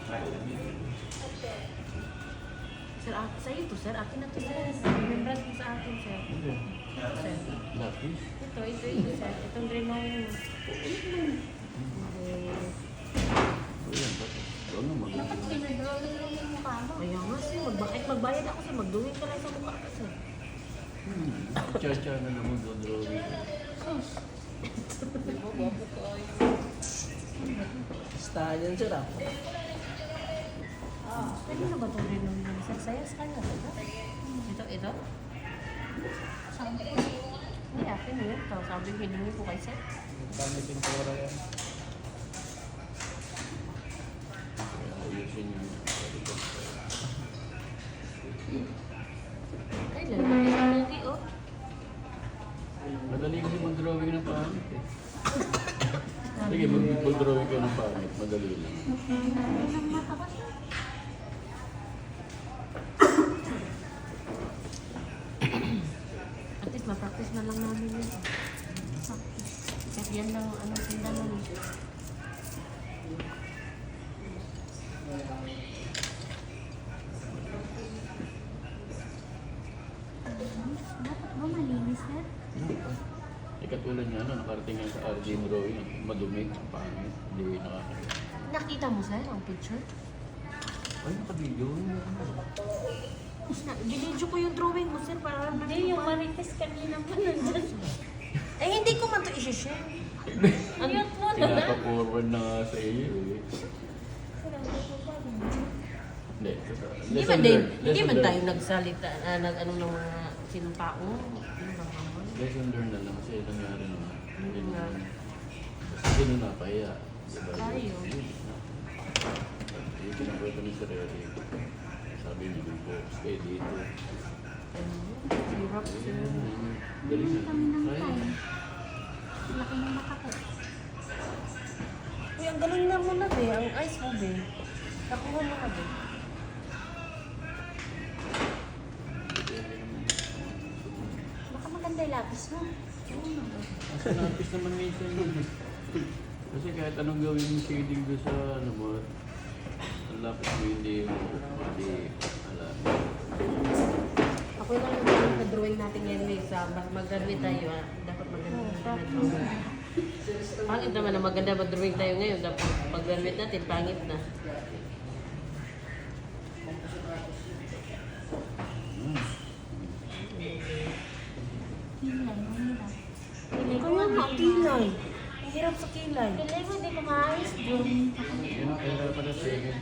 Sir, sa'yo to, sir. Akin na to, sir. Remembrance mo sa akin, sir. Hindi. Sir. Lapis. Ito, sir. Itong drawing mo. Ayan, ano Dapat pinadrawing lang yung mukha mo. Kaya nga, sir. Magbayad ako, sir. Magduwing ka lang sa mukha ko, sir. Cha-cha na naman doon, drawing. Stahan yan sir ah. Pwede na ba itong drawing mo, sir? Sayas ka na, sir. Ito? Ay, akin na yun. Sabi ko, hiningi ko kay sir. Kami pintura yan. Ayusin yung Ay, lalaki sa pogi, oh. madali kasi mag-drawing ng pangit eh. Sige, mag-drawing ka ng pangit. Madali lang. At least, ma-practice na lang namin yun. Kahit yan lang, tinda namin. Dapat ba malinis sir? Katulad nga, nakarating nga sa RG drawing, madumi, pangit, hindi nakakaya. Nakita mo, sir, ang picture? Ay, naka-video. Binidyo ko yung drawing mo, sir, para lang Hindi, yung marites kanina pa nandyan. Eh, hindi ko man ito isi-share. Mute mo na. Pinapa-forward na nga sa iyo eh. Hindi, Hindi man din, hindi man tayo nagsalita, nag-ano ng mga sinupao. Lesson learned na lang kasi nangyari naman. Hindi nga. naman. Kasi doon napahiya. Diba? Tayo. Yung pinakwento ni Sir Eric, sabi niya dito, stay dito. Hirap, sir. Galing na. Kami ng Kaya. time. Laki ng mata ko. Uy, ang galing na mo na, be. Ang eyes mo, be. Nakuha mo na, be. Baka maganda yung lapis mo. Kasi napis naman minsan yun. Kasi kahit anong gawin yung shading doon sa ano mo, ang lapis mo hindi alam. Ako lang yung na-drawing natin ngayon, eh. Sa mag-graduate tayo, dapat maganda na drawing. Pangit naman na maganda mag-drawing tayo ngayon. Dapat mag-graduate natin, pangit na. Hilay, mahirap. Kaya nga, kilay. Ang hirap sa kilay. Pilay mo, di ko maayos drawing. Yun ang kaya pala second.